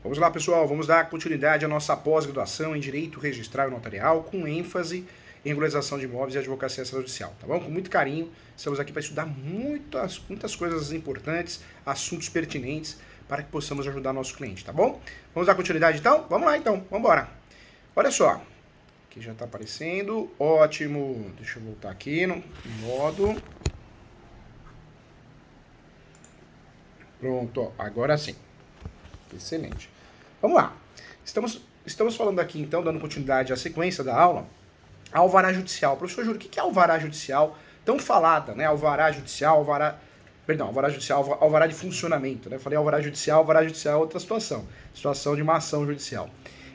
Vamos lá, pessoal, vamos dar continuidade à nossa pós-graduação em Direito Registral e Notarial, com ênfase em regularização de imóveis e advocacia extrajudicial, tá bom? Com muito carinho, estamos aqui para estudar muitas coisas importantes, assuntos pertinentes, para que possamos ajudar nosso cliente, tá bom? Vamos dar continuidade então? Vamos lá então, vamos embora. Olha só, aqui já está aparecendo, ótimo, deixa eu voltar aqui no modo. Pronto, ó, agora sim. Excelente. Vamos lá. Estamos falando aqui, então, dando continuidade à sequência da aula, alvará judicial. Professor Júlio, o que é alvará judicial? Tão falada, né? Alvará judicial, alvará de funcionamento, né? Falei alvará judicial é outra situação de uma ação judicial.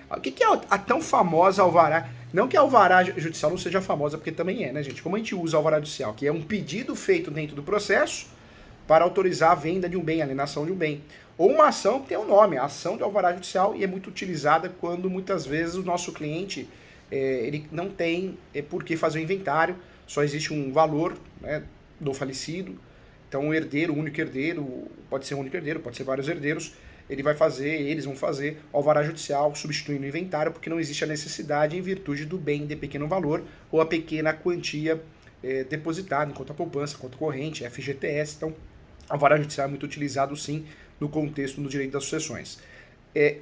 O que é a tão famosa alvará? Não que a alvará judicial não seja famosa, porque também é, né, gente? Como a gente usa alvará judicial? Que é um pedido feito dentro do processo para autorizar a venda de um bem, a alienação de um bem. Ou uma ação que tem um nome, a ação de alvará judicial, e é muito utilizada quando muitas vezes o nosso cliente ele não tem por que fazer o inventário, só existe um valor, né, do falecido. Então o herdeiro, o único herdeiro, pode ser um único herdeiro, pode ser vários herdeiros, eles vão fazer alvará judicial substituindo o inventário, porque não existe a necessidade em virtude do bem de pequeno valor ou a pequena quantia depositada em conta poupança, conta corrente, FGTS. Então, alvará judicial é muito utilizado, sim, no contexto do direito das sucessões.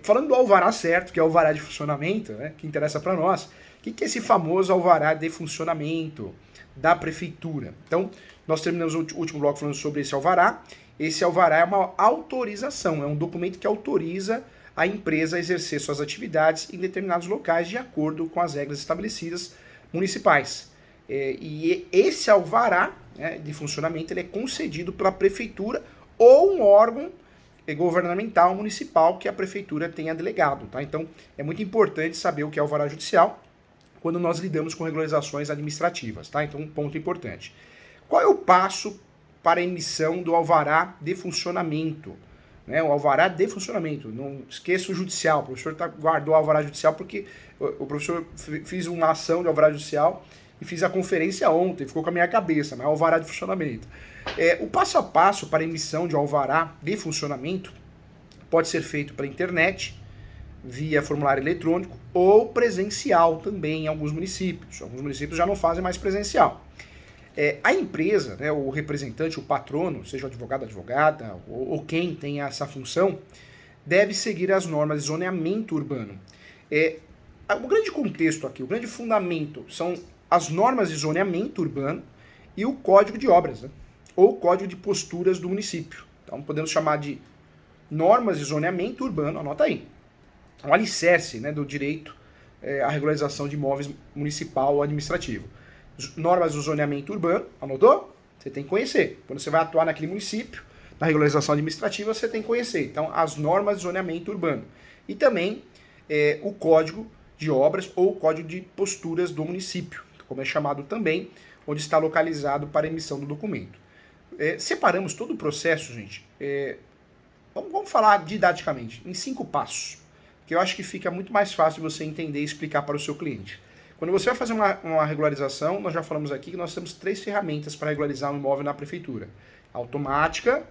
Falando do alvará certo, que é o alvará de funcionamento, né, que interessa para nós, o que é esse famoso alvará de funcionamento da prefeitura? Então, nós terminamos o último bloco falando sobre esse alvará. Esse alvará é uma autorização, é um documento que autoriza a empresa a exercer suas atividades em determinados locais de acordo com as regras estabelecidas municipais. E esse alvará, né, de funcionamento, ele é concedido pela prefeitura ou um órgão governamental municipal que a prefeitura tenha delegado, tá? Então, é muito importante saber o que é alvará judicial quando nós lidamos com regularizações administrativas, tá? Então, um ponto importante. Qual é o passo para a emissão do alvará de funcionamento? Né? O alvará de funcionamento, não esqueça o judicial. O professor guardou o alvará judicial porque o professor fez uma ação de alvará judicial e fiz a conferência ontem, ficou com a minha cabeça, mas é o alvará de funcionamento. O passo a passo para a emissão de alvará de funcionamento pode ser feito pela internet, via formulário eletrônico ou presencial também em alguns municípios. Alguns municípios já não fazem mais presencial. A empresa, né, o representante, o patrono, seja o advogado, advogada, ou quem tem essa função, deve seguir as normas de zoneamento urbano. O grande contexto aqui, o grande fundamento são as normas de zoneamento urbano e o código de obras, né, ou código de posturas do município. Então podemos chamar de normas de zoneamento urbano, anota aí. Um alicerce, né, do direito à regularização de imóveis municipal ou administrativo. Normas do zoneamento urbano, anotou? Você tem que conhecer. Quando você vai atuar naquele município, na regularização administrativa, você tem que conhecer. Então, as normas de zoneamento urbano. E também o código de obras ou o código de posturas do município, como é chamado também, onde está localizado para a emissão do documento. Separamos todo o processo, gente. Vamos falar didaticamente, em 5 passos, que eu acho que fica muito mais fácil de você entender e explicar para o seu cliente. Quando você vai fazer uma regularização, nós já falamos aqui que nós temos 3 ferramentas para regularizar um imóvel na prefeitura. A automática,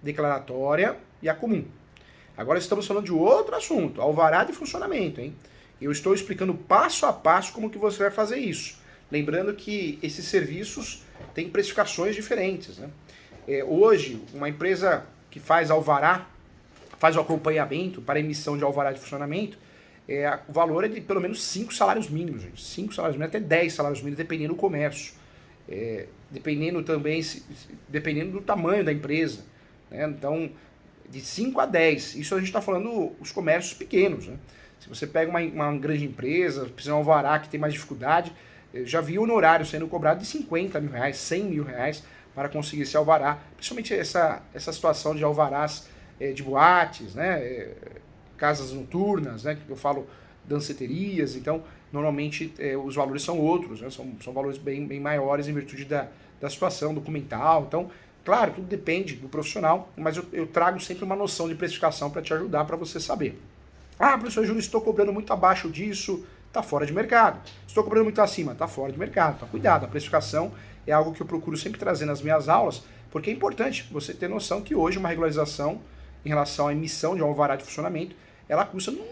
declaratória e a comum. Agora estamos falando de outro assunto, alvará de funcionamento, hein? Eu estou explicando passo a passo como que você vai fazer isso. Lembrando que esses serviços têm precificações diferentes, né? Hoje, uma empresa que faz alvará, faz o acompanhamento para emissão de alvará de funcionamento, o valor é de pelo menos 5 salários mínimos, gente. 5 salários mínimos, até 10 salários mínimos, dependendo do comércio. Dependendo também, dependendo do tamanho da empresa, né? Então, de 5 a 10. Isso a gente está falando os comércios pequenos, né? Se você pega uma grande empresa, precisa de um alvará que tem mais dificuldade, eu já vi honorário sendo cobrado de 50 mil reais, 100 mil reais para conseguir esse alvará. Principalmente essa situação de alvarás de boates, né? Casas noturnas, né, que eu falo danceterias, então normalmente os valores são outros, né, são valores bem maiores em virtude da situação documental. Então, claro, tudo depende do profissional, mas eu trago sempre uma noção de precificação para te ajudar, para você saber. Professor Júlio, estou cobrando muito abaixo disso, está fora de mercado. Estou cobrando muito acima, está fora de mercado. Então, cuidado, a precificação é algo que eu procuro sempre trazer nas minhas aulas, porque é importante você ter noção que hoje uma regularização em relação à emissão de um alvará de funcionamento ela custa no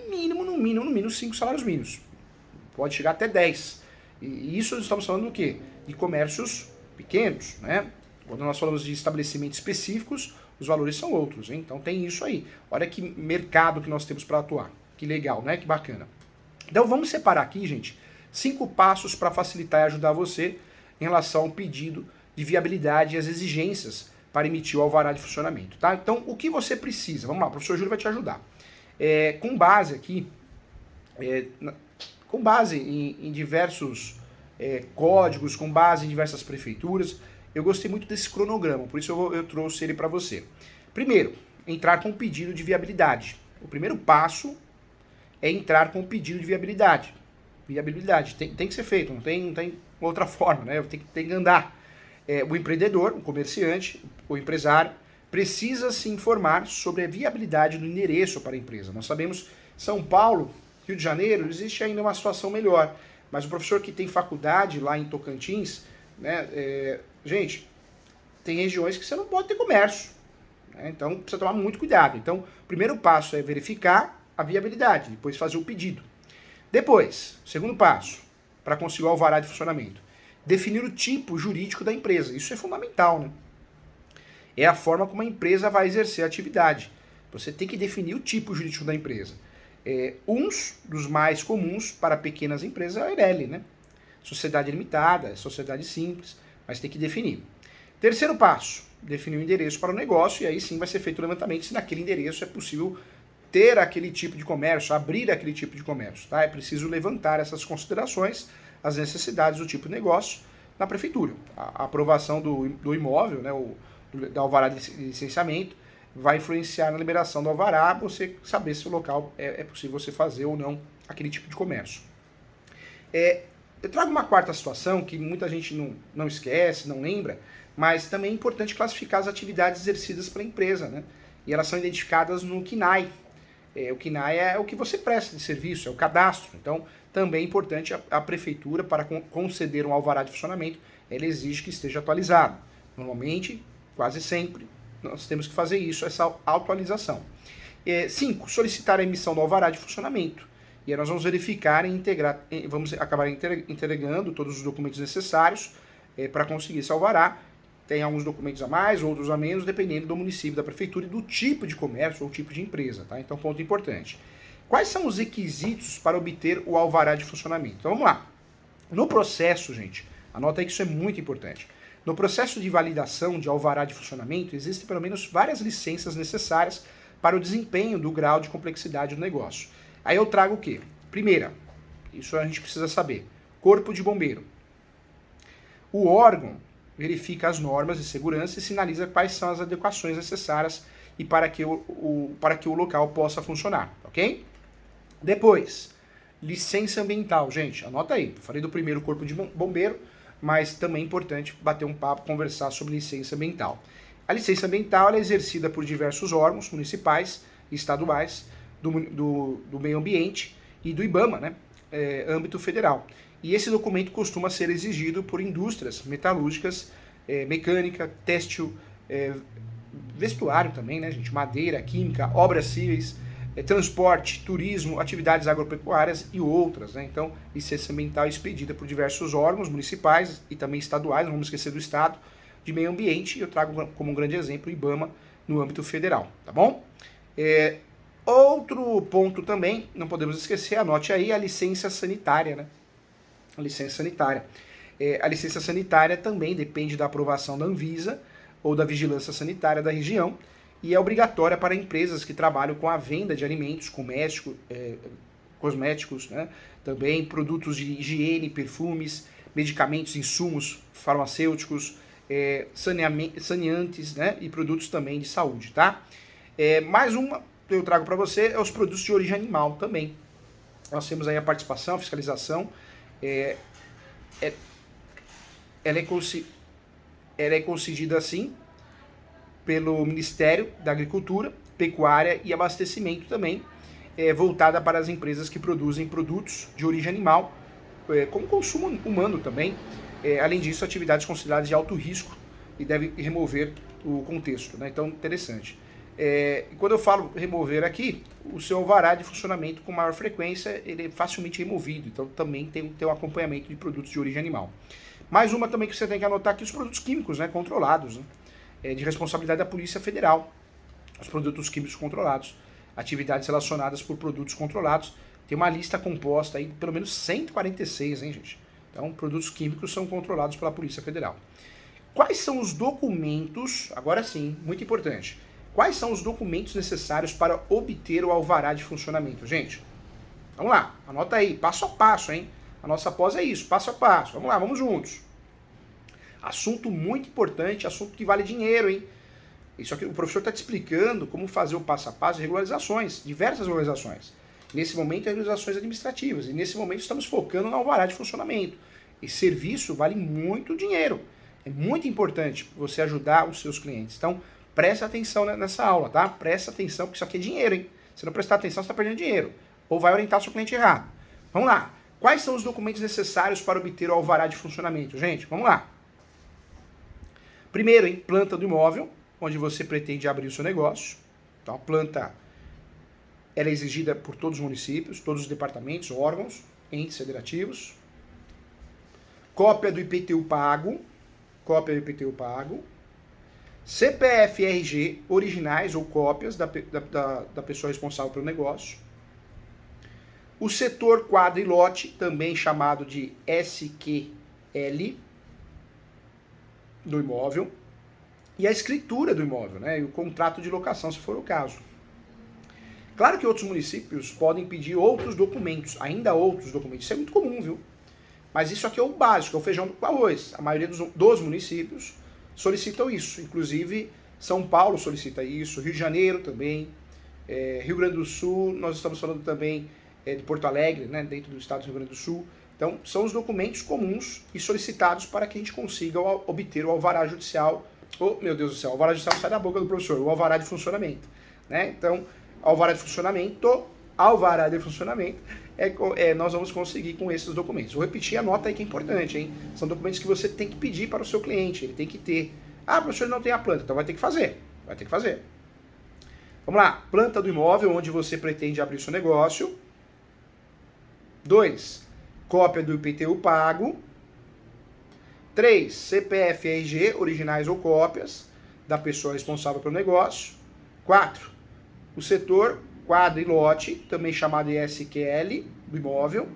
mínimo 5 salários mínimos. Pode chegar até 10. E isso estamos falando do quê? De comércios pequenos, né? Quando nós falamos de estabelecimentos específicos, os valores são outros, hein? Então tem isso aí. Olha que mercado que nós temos para atuar. Que legal, né? Que bacana. Então vamos separar aqui, gente, 5 passos para facilitar e ajudar você em relação ao pedido de viabilidade e as exigências para emitir o alvará de funcionamento, tá? Então o que você precisa? Vamos lá, o professor Júlio vai te ajudar. Com base aqui, com base em diversos códigos, com base em diversas prefeituras, eu gostei muito desse cronograma, por isso eu trouxe ele para você. Primeiro, entrar com o pedido de viabilidade. O primeiro passo é entrar com o pedido de viabilidade. Viabilidade tem que ser feito, não tem outra forma, né? Tem que andar. O empreendedor, o comerciante, o empresário, precisa se informar sobre a viabilidade do endereço para a empresa. Nós sabemos, São Paulo, Rio de Janeiro, existe ainda uma situação melhor, mas o professor que tem faculdade lá em Tocantins, né, gente, tem regiões que você não pode ter comércio, né? Então precisa tomar muito cuidado. Então, o primeiro passo é verificar a viabilidade, depois fazer o pedido. Depois, segundo passo, para conseguir o alvará de funcionamento, definir o tipo jurídico da empresa. Isso é fundamental, né? É a forma como a empresa vai exercer a atividade. Você tem que definir o tipo jurídico da empresa. Uns dos mais comuns para pequenas empresas é a EIRELI, né? Sociedade limitada, sociedade simples, mas tem que definir. Terceiro passo, definir o endereço para o negócio, e aí sim vai ser feito o levantamento se naquele endereço é possível ter aquele tipo de comércio, abrir aquele tipo de comércio, tá? É preciso levantar essas considerações, as necessidades do tipo de negócio na prefeitura. A aprovação do imóvel, né, da alvará de licenciamento, vai influenciar na liberação do alvará, você saber se o local é possível você fazer ou não aquele tipo de comércio. Eu trago uma quarta situação que muita gente não esquece, não lembra, mas também é importante classificar as atividades exercidas pela empresa, né? E elas são identificadas no CNAE. O CNAE é o que você presta de serviço, é o cadastro. Então, também é importante a prefeitura, para conceder um alvará de funcionamento, ela exige que esteja atualizado. Normalmente, quase sempre, nós temos que fazer isso, essa atualização. 5. Solicitar a emissão do alvará de funcionamento. E aí nós vamos verificar e integrar, vamos acabar entregando todos os documentos necessários para conseguir esse alvará. Tem alguns documentos a mais, outros a menos, dependendo do município, da prefeitura e do tipo de comércio ou tipo de empresa, tá? Então, ponto importante. Quais são os requisitos para obter o alvará de funcionamento? Então, vamos lá. No processo, gente, anota aí que isso é muito importante. No processo de validação de alvará de funcionamento, existem pelo menos várias licenças necessárias para o desempenho do grau de complexidade do negócio. Aí eu trago o quê? Primeira, isso a gente precisa saber, Corpo de Bombeiro. O órgão verifica as normas de segurança e sinaliza quais são as adequações necessárias e para que o local possa funcionar, ok? Depois, licença ambiental. Gente, anota aí. Falei do primeiro Corpo de Bombeiro, mas também é importante bater um papo, conversar sobre licença ambiental. A licença ambiental é exercida por diversos órgãos municipais e estaduais do meio ambiente e do IBAMA, né? Âmbito federal. E esse documento costuma ser exigido por indústrias metalúrgicas, mecânica, têxtil, vestuário também, né, gente? Madeira, química, obras cíveis, transporte, turismo, atividades agropecuárias e outras, né? Então, licença ambiental é expedida por diversos órgãos municipais e também estaduais, não vamos esquecer do estado, de meio ambiente, e eu trago como um grande exemplo o IBAMA no âmbito federal, tá bom? Outro ponto também, não podemos esquecer, anote aí a licença sanitária, né? A licença sanitária. A licença sanitária também depende da aprovação da Anvisa ou da Vigilância Sanitária da região e é obrigatória para empresas que trabalham com a venda de alimentos, cosméticos, né? Também produtos de higiene, perfumes, medicamentos, insumos farmacêuticos, saneantes, né? E produtos também de saúde, tá? Mais uma que eu trago para você é os produtos de origem animal também. Nós temos aí a participação, a fiscalização. Ela é concedida assim pelo Ministério da Agricultura, Pecuária e Abastecimento também, voltada para as empresas que produzem produtos de origem animal, com consumo humano também. Além disso, atividades consideradas de alto risco e deve remover o contexto, né? Então, interessante. E quando eu falo remover aqui, o seu alvará de funcionamento com maior frequência, ele é facilmente removido. Então também tem um acompanhamento de produtos de origem animal. Mais uma também que você tem que anotar aqui, os produtos químicos, né, controlados, né, de responsabilidade da Polícia Federal. Os produtos químicos controlados, atividades relacionadas por produtos controlados. Tem uma lista composta aí, pelo menos 146, hein, gente? Então, produtos químicos são controlados pela Polícia Federal. Quais são os documentos, agora sim, muito importante, quais são os documentos necessários para obter o alvará de funcionamento? Gente, vamos lá, anota aí, passo a passo, hein? A nossa pós é isso, passo a passo. Vamos lá, vamos juntos. Assunto muito importante, assunto que vale dinheiro, hein? Isso aqui, o professor está te explicando como fazer o passo a passo de regularizações, diversas regularizações. Nesse momento, regularizações administrativas. E nesse momento, estamos focando no alvará de funcionamento. Esse serviço vale muito dinheiro. É muito importante você ajudar os seus clientes. Então, presta atenção nessa aula, tá? Presta atenção, porque isso aqui é dinheiro, hein? Se não prestar atenção, você está perdendo dinheiro. Ou vai orientar o seu cliente errado. Vamos lá. Quais são os documentos necessários para obter o alvará de funcionamento? Gente, vamos lá. Primeiro, hein? Planta do imóvel, onde você pretende abrir o seu negócio. Então, a planta ela é exigida por todos os municípios, todos os departamentos, órgãos, entes federativos. Cópia do IPTU pago. Cópia do IPTU pago. CPF e RG originais ou cópias da pessoa responsável pelo negócio. O setor quadro e lote, também chamado de SQL, do imóvel. E a escritura do imóvel, né? E o contrato de locação, se for o caso. Claro que outros municípios podem pedir outros documentos, ainda outros documentos. Isso é muito comum, viu? Mas isso aqui é o básico, é o feijão com arroz. A maioria dos municípios solicitam isso. Inclusive, São Paulo solicita isso, Rio de Janeiro também, Rio Grande do Sul, nós estamos falando também de Porto Alegre, né, dentro do estado do Rio Grande do Sul. Então, são os documentos comuns e solicitados para que a gente consiga obter o alvará judicial. Oh, meu Deus do céu, o alvará judicial sai da boca do professor, o alvará de funcionamento. Né? Então, alvará de funcionamento, nós vamos conseguir com esses documentos. Vou repetir a nota aí que é importante, hein? São documentos que você tem que pedir para o seu cliente, ele tem que ter. Ah, professor, ele não tem a planta, então vai ter que fazer. Vai ter que fazer. Vamos lá, planta do imóvel onde você pretende abrir seu negócio. 2. Cópia do IPTU pago. 3. CPF e RG, originais ou cópias, da pessoa responsável pelo negócio. 4. O setor, quadro e lote, também chamado de SQL, do imóvel.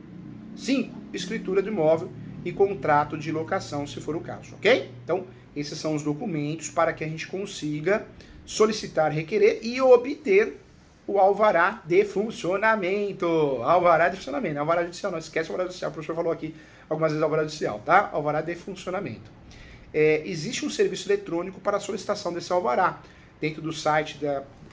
5. Escritura do imóvel e contrato de locação, se for o caso, ok? Então, esses são os documentos para que a gente consiga solicitar, requerer e obter o alvará de funcionamento. Alvará de funcionamento, alvará judicial, não esquece o alvará judicial, o professor falou aqui algumas vezes alvará judicial, tá? Alvará de funcionamento. Existe um serviço eletrônico para a solicitação desse alvará, dentro do site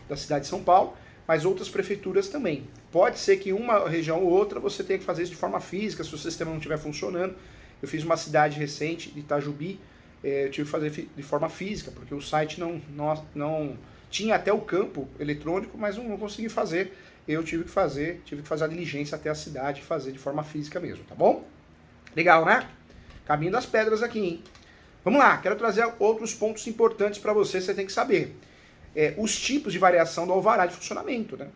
da cidade de São Paulo, mas outras prefeituras também. Pode ser que uma região ou outra você tenha que fazer isso de forma física, se o sistema não estiver funcionando. Eu fiz uma cidade recente, de Itajubi, eu tive que fazer de forma física, porque o site não tinha até o campo eletrônico, mas não consegui fazer. Eu tive que fazer a diligência até a cidade e fazer de forma física mesmo, tá bom? Legal, né? Caminho das pedras aqui, hein? Vamos lá, quero trazer outros pontos importantes para você tem que saber. Os tipos de variação do alvará de funcionamento, né?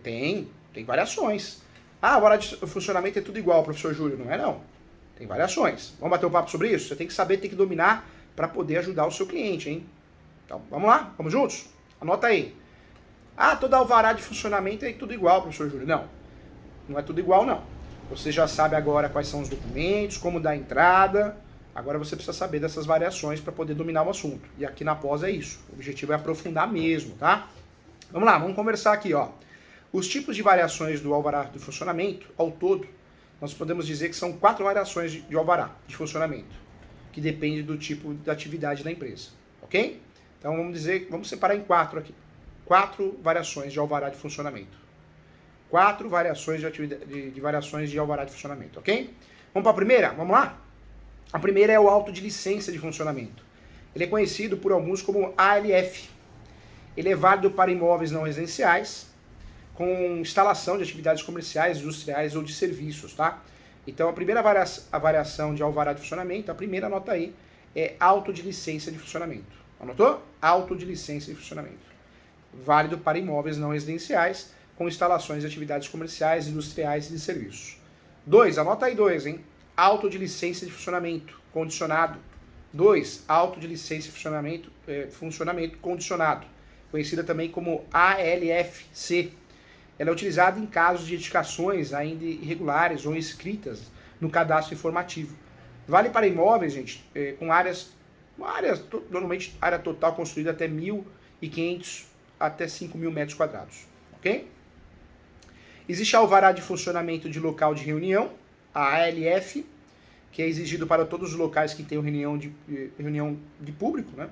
Tem variações. Ah, o alvará de funcionamento é tudo igual, professor Júlio. Não é não. Tem variações. Vamos bater um papo sobre isso? Você tem que saber, tem que dominar para poder ajudar o seu cliente, hein? Então, vamos lá? Vamos juntos? Anota aí. Ah, todo alvará de funcionamento é tudo igual, professor Júlio. Não, não é tudo igual, não. Você já sabe agora quais são os documentos, como dar entrada. Agora você precisa saber dessas variações para poder dominar o assunto. E aqui na pós é isso. O objetivo é aprofundar mesmo, tá? Vamos lá, vamos conversar aqui, ó. Os tipos de variações do alvará de funcionamento, ao todo, nós podemos dizer que são 4 variações de alvará de funcionamento, que depende do tipo de atividade da empresa, ok? Então vamos separar em 4 aqui. 4 variações de alvará de funcionamento. 4 variações de variações de alvará de funcionamento, ok? Vamos para a primeira? Vamos lá? A primeira é o auto de licença de funcionamento. Ele é conhecido por alguns como ALF. Ele é válido para imóveis não residenciais, com instalação de atividades comerciais, industriais ou de serviços, tá? Então a primeira variação de alvará de funcionamento, a primeira nota aí, é auto de licença de funcionamento. Anotou? Auto de licença de funcionamento. válido para imóveis não residenciais, com instalações de atividades comerciais, industriais e de serviços. 2, anota aí 2, hein? Auto de licença de funcionamento condicionado. 2, auto de licença de funcionamento condicionado, conhecida também como ALFC. Ela é utilizada em casos de edificações ainda irregulares ou inscritas no cadastro informativo. Vale para imóveis, gente, com normalmente área total construída até 1.500 até 5.000 metros quadrados, ok? Existe a alvará de funcionamento de local de reunião, a ALF, que é exigido para todos os locais que tenham reunião de público, né?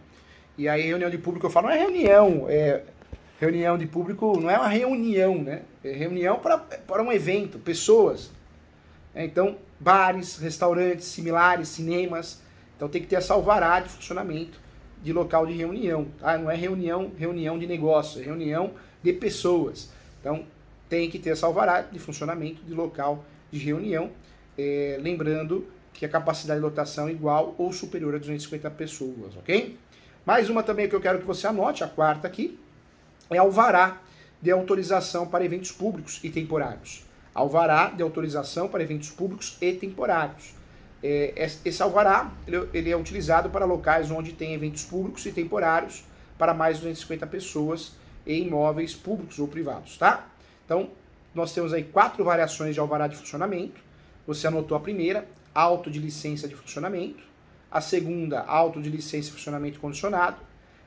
E aí reunião de público eu falo, não é reunião de público, não é uma reunião, né? É reunião para um evento, pessoas. Então, bares, restaurantes similares, cinemas. Então tem que ter essa alvará de funcionamento de local de reunião. Tá? Não é reunião de negócio, é reunião de pessoas. Então tem que ter essa alvará de funcionamento de local de reunião. Lembrando que a capacidade de lotação é igual ou superior a 250 pessoas, ok? Mais uma também que eu quero que você anote, a quarta aqui, é alvará de autorização para eventos públicos e temporários. Alvará de autorização para eventos públicos e temporários. Esse alvará ele é utilizado para locais onde tem eventos públicos e temporários para mais de 250 pessoas em imóveis públicos ou privados, tá? Então, nós temos aí 4 variações de alvará de funcionamento. Você anotou a primeira, auto de licença de funcionamento. A segunda, auto de licença de funcionamento condicionado.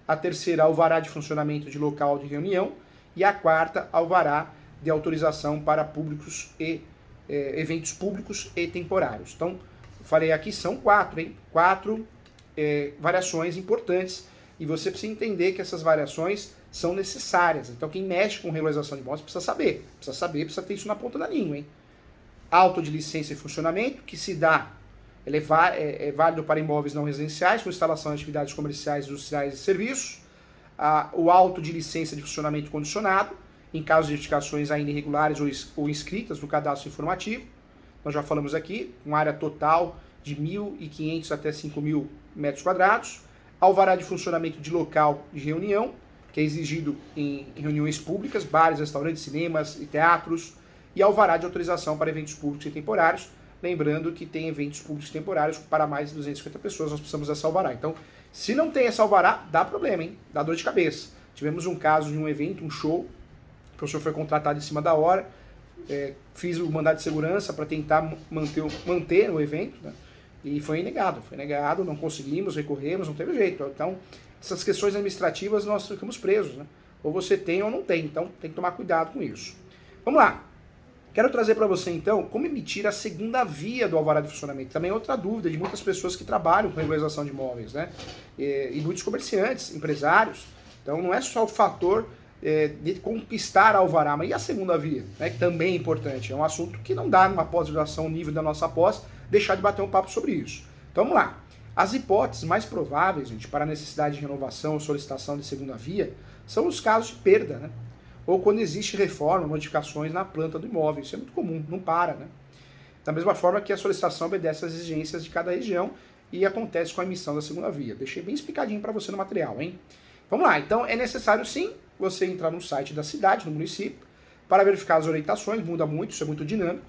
A terceira, alvará de funcionamento de local de reunião. E a quarta, alvará de autorização para públicos e eventos públicos e temporários. Então, falei aqui, são 4, hein? 4 variações importantes. E você precisa entender que essas variações são necessárias. Então, quem mexe com regularização de imóveis precisa ter isso na ponta da língua, hein? Auto de licença e funcionamento, que se dá, ele é válido para imóveis não residenciais, com instalação de atividades comerciais, industriais e serviços. O auto de licença de funcionamento condicionado, em caso de edificações ainda irregulares ou inscritas no cadastro informativo. Nós já falamos aqui, com área total de 1.500 até 5.000 metros quadrados. Alvará de funcionamento de local de reunião, que é exigido em reuniões públicas, bares, restaurantes, cinemas e teatros. E alvará de autorização para eventos públicos e temporários. Lembrando que tem eventos públicos e temporários para mais de 250 pessoas, nós precisamos dessa alvará. Então, se não tem essa alvará, dá problema, hein? Dá dor de cabeça. Tivemos um caso de um evento, um show, o professor foi contratado em cima da hora, fiz o mandado de segurança para tentar manter o evento, né? E foi negado, não conseguimos, recorremos, não teve jeito. Então, essas questões administrativas nós ficamos presos, né? Ou você tem ou não tem, então tem que tomar cuidado com isso. Vamos lá. Quero trazer para você, então, como emitir a segunda via do alvará de funcionamento. Também é outra dúvida de muitas pessoas que trabalham com regularização de imóveis, né? E muitos comerciantes, empresários. Então, não é só o fator de conquistar a alvará, mas e a segunda via, né? Que também é importante. É um assunto que não dá numa pós-graduação nível da nossa pós deixar de bater um papo sobre isso. Então, vamos lá. As hipóteses mais prováveis, gente, para a necessidade de renovação ou solicitação de segunda via são os casos de perda, né? Ou quando existe reforma, modificações na planta do imóvel. Isso é muito comum, não para, né? Da mesma forma que a solicitação obedece às exigências de cada região e acontece com a emissão da segunda via. Deixei bem explicadinho para você no material, hein? Vamos lá, então é necessário sim você entrar no site da cidade, no município, para verificar as orientações, muda muito, isso é muito dinâmico.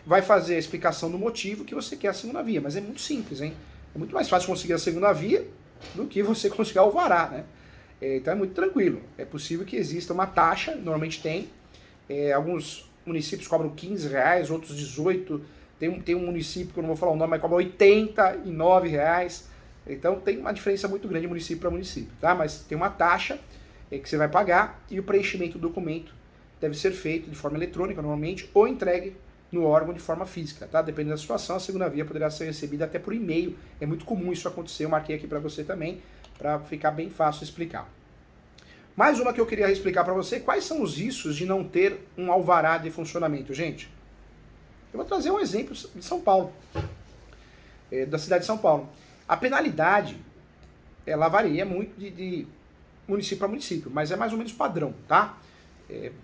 Vai fazer a explicação do motivo que você quer a segunda via, mas é muito simples, hein? É muito mais fácil conseguir a segunda via do que você conseguir o alvará, né? Então é muito tranquilo. É possível que exista uma taxa, normalmente tem. Alguns municípios cobram R$15, outros 18. Tem um município, que eu não vou falar o nome, mas cobra R$89. Então tem uma diferença muito grande de município para município, tá? Mas tem uma taxa que você vai pagar e o preenchimento do documento deve ser feito de forma eletrônica, normalmente, ou entregue no órgão de forma física, tá? Dependendo da situação, a segunda via poderá ser recebida até por e-mail. É muito comum isso acontecer, eu marquei aqui para você também, para ficar bem fácil explicar. Mais uma que eu queria explicar para você, quais são os riscos de não ter um alvará de funcionamento, gente? Eu vou trazer um exemplo de São Paulo, da cidade de São Paulo. A penalidade, ela varia muito de município para município, mas é mais ou menos padrão, tá?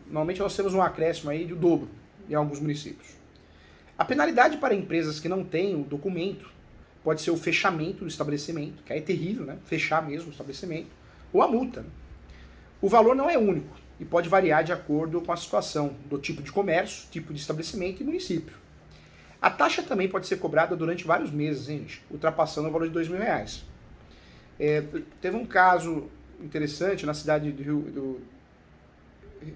Normalmente nós temos um acréscimo aí do dobro em alguns municípios. A penalidade para empresas que não têm o documento pode ser o fechamento do estabelecimento, que aí é terrível, né? Fechar mesmo o estabelecimento, ou a multa. O valor não é único e pode variar de acordo com a situação do tipo de comércio, tipo de estabelecimento e município. A taxa também pode ser cobrada durante vários meses, hein, gente, ultrapassando o valor de R$ 2.000. Teve um caso interessante na cidade do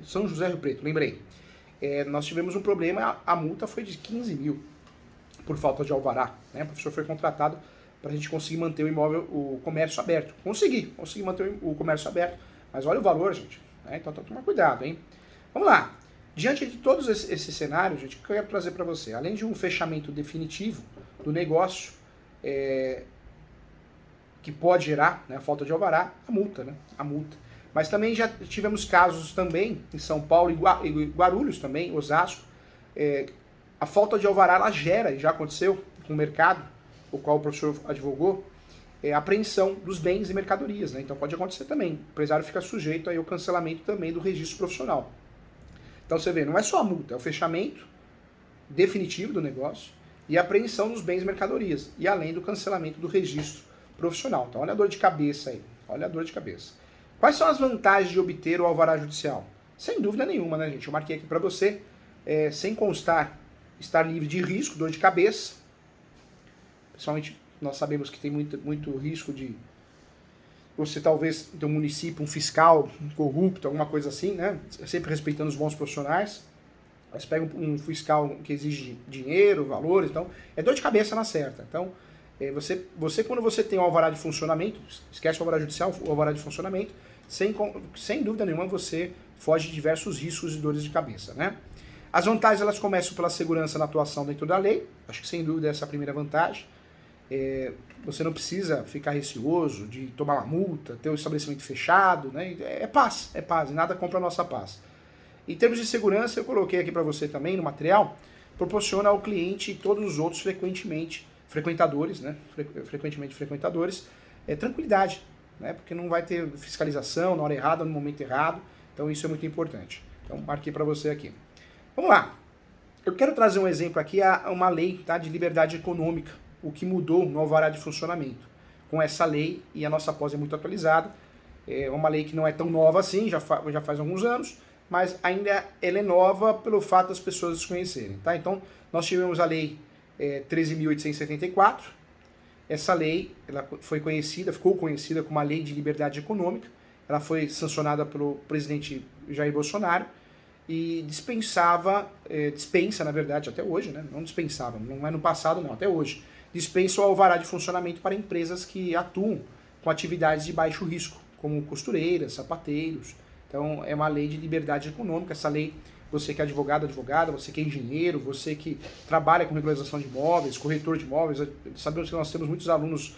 São José do Rio Preto, lembrei. Nós tivemos um problema, a multa foi de 15 mil por falta de alvará. Né? O professor foi contratado para a gente conseguir manter o imóvel, o comércio aberto. Consegui manter o comércio aberto, mas olha o valor, gente. Né? Então tem que tomar cuidado, hein? Vamos lá. Diante de todos esses cenários, gente, o que eu quero trazer para você? Além de um fechamento definitivo do negócio, que pode gerar, né, a falta de alvará, a multa, né? A multa. Mas também já tivemos casos também em São Paulo e Guarulhos também, Osasco. A falta de alvará ela gera, e já aconteceu com o mercado, o qual o professor advogou, apreensão dos bens e mercadorias, né? Então pode acontecer também. O empresário fica sujeito aí ao cancelamento também do registro profissional. Então você vê, não é só a multa, é o fechamento definitivo do negócio e a apreensão dos bens e mercadorias, e além do cancelamento do registro profissional. Então olha a dor de cabeça aí, olha a dor de cabeça. Quais são as vantagens de obter o alvará judicial? Sem dúvida nenhuma, né, gente? Eu marquei aqui para você, sem constar estar livre de risco, dor de cabeça. Principalmente nós sabemos que tem muito risco de você talvez ter um município, um fiscal um corrupto, alguma coisa assim, né? Sempre respeitando os bons profissionais. Mas pega um fiscal que exige dinheiro, valores, então é dor de cabeça na certa. Então, você quando você tem o alvará de funcionamento, esquece o alvará judicial, o alvará de funcionamento, sem dúvida nenhuma você foge de diversos riscos e dores de cabeça, né? As vantagens elas começam pela segurança na atuação dentro da lei, acho que sem dúvida essa é a primeira vantagem. Você não precisa ficar receoso de tomar uma multa, ter o estabelecimento fechado, né? É paz, e nada compra a nossa paz. Em termos de segurança, eu coloquei aqui para você também no material, proporciona ao cliente e todos os outros frequentadores, né? Frequentadores, tranquilidade, né? Porque não vai ter fiscalização na hora errada, no momento errado, então isso é muito importante. Então marquei para você aqui. Vamos lá, eu quero trazer um exemplo aqui, uma lei, tá, de liberdade econômica, o que mudou no alvará de funcionamento. Com essa lei, e a nossa pós é muito atualizada, é uma lei que não é tão nova assim, já faz alguns anos, mas ainda ela é nova pelo fato das pessoas desconhecerem. Tá? Então, nós tivemos a lei 13.874, essa lei ela ficou conhecida como a Lei de Liberdade Econômica, ela foi sancionada pelo presidente Jair Bolsonaro, e dispensa, na verdade, até hoje, né? Não dispensava, não é no passado não, até hoje, dispensa o alvará de funcionamento para empresas que atuam com atividades de baixo risco, como costureiras, sapateiros. Então é uma lei de liberdade econômica, essa lei, você que é advogada, você que é engenheiro, você que trabalha com regularização de imóveis, corretor de imóveis, sabemos que nós temos muitos alunos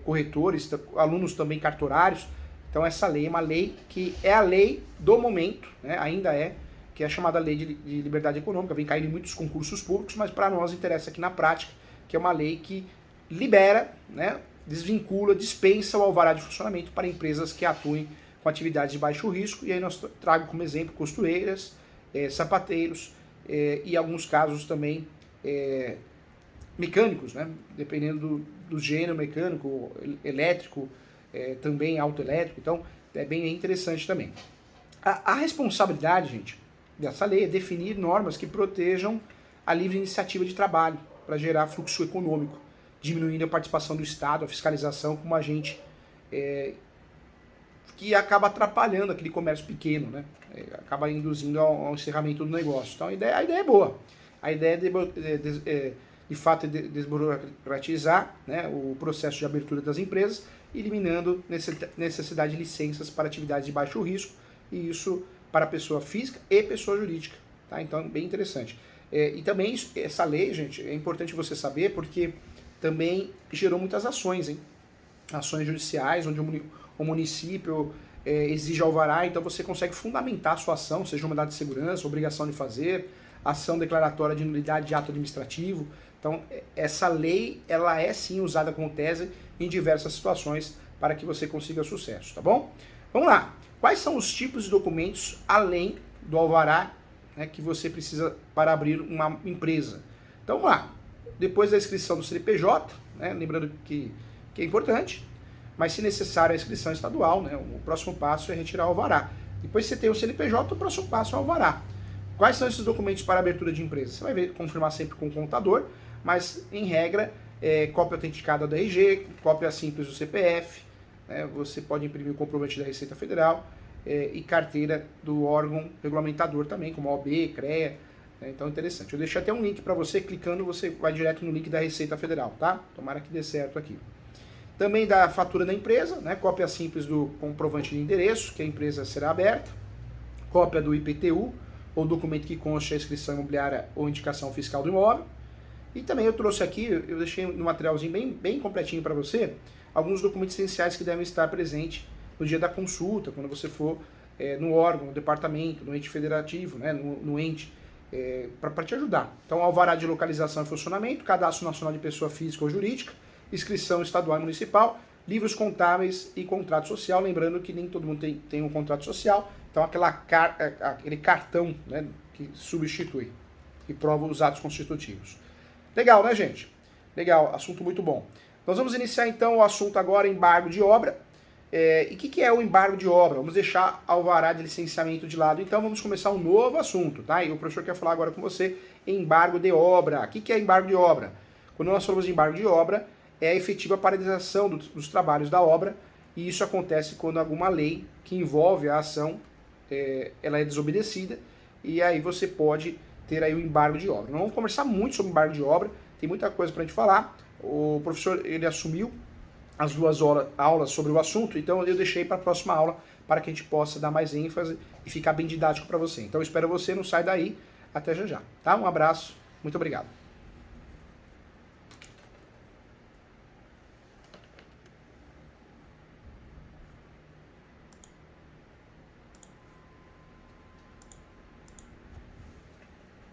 corretores, alunos também cartorários, então essa lei é uma lei que é a lei do momento, né? Ainda que é a chamada Lei de Liberdade Econômica, vem caindo em muitos concursos públicos, mas para nós interessa aqui na prática, que é uma lei que libera, né, desvincula, dispensa o alvará de funcionamento para empresas que atuem com atividades de baixo risco, e aí nós trago como exemplo costureiras, sapateiros e alguns casos também mecânicos, né, dependendo do gênero mecânico, elétrico, também autoelétrico, então é bem interessante também. A responsabilidade, gente, dessa lei é definir normas que protejam a livre iniciativa de trabalho para gerar fluxo econômico, diminuindo a participação do Estado, a fiscalização como agente que acaba atrapalhando aquele comércio pequeno, né? Acaba induzindo ao encerramento do negócio. Então a ideia é boa. A ideia de fato é desburocratizar, né, o processo de abertura das empresas, eliminando necessidade de licenças para atividades de baixo risco, e isso para pessoa física e pessoa jurídica. Tá? Então, bem interessante. E também essa lei, gente, é importante você saber, porque também gerou muitas ações, hein? Ações judiciais, onde o município exige alvará, então você consegue fundamentar a sua ação, seja uma mandado de segurança, obrigação de fazer, ação declaratória de nulidade de ato administrativo. Então, essa lei, ela é sim usada como tese em diversas situações para que você consiga sucesso, tá bom? Vamos lá. Quais são os tipos de documentos, além do alvará, né, que você precisa para abrir uma empresa? Então, vamos lá. Depois da inscrição do CNPJ, né, lembrando que é importante, mas se necessário a inscrição estadual, né, o próximo passo é retirar o alvará. Depois você tem o CNPJ, o próximo passo é o alvará. Quais são esses documentos para abertura de empresa? Você vai ver, confirmar sempre com o contador, mas em regra, cópia autenticada do RG, cópia simples do CPF, né, você pode imprimir o comprovante da Receita Federal e carteira do órgão regulamentador também, como OAB, CREA. Então, interessante. Eu deixei até um link para você, clicando, você vai direto no link da Receita Federal, tá? Tomara que dê certo aqui. Também da fatura da empresa, né? Cópia simples do comprovante de endereço, que a empresa será aberta, cópia do IPTU, ou documento que conste a inscrição imobiliária ou indicação fiscal do imóvel. E também eu trouxe aqui, eu deixei no materialzinho bem completinho para você, alguns documentos essenciais que devem estar presentes no dia da consulta, quando você for no órgão, no departamento, no ente federativo, né? no ente, para te ajudar. Então, alvará de localização e funcionamento, cadastro nacional de pessoa física ou jurídica, inscrição estadual e municipal, livros contábeis e contrato social. Lembrando que nem todo mundo tem um contrato social, então aquele cartão, né, que substitui e prova os atos constitutivos. Legal, né, gente? Legal, assunto muito bom. Nós vamos iniciar então o assunto agora, embargo de obra. E o que é o embargo de obra? Vamos deixar alvará de licenciamento de lado, então vamos começar um novo assunto, tá? E o professor quer falar agora com você embargo de obra. O que é embargo de obra? Quando nós falamos de embargo de obra, é a efetiva paralisação dos trabalhos da obra, e isso acontece quando alguma lei que envolve a ação ela é desobedecida, e aí você pode ter aí o embargo de obra. Nós vamos conversar muito sobre embargo de obra, tem muita coisa para a gente falar. O professor ele assumiu as 2 aulas sobre o assunto, então eu deixei para a próxima aula para que a gente possa dar mais ênfase e ficar bem didático para você. Então eu espero você, não sai daí, até já já, tá? Um abraço, muito obrigado.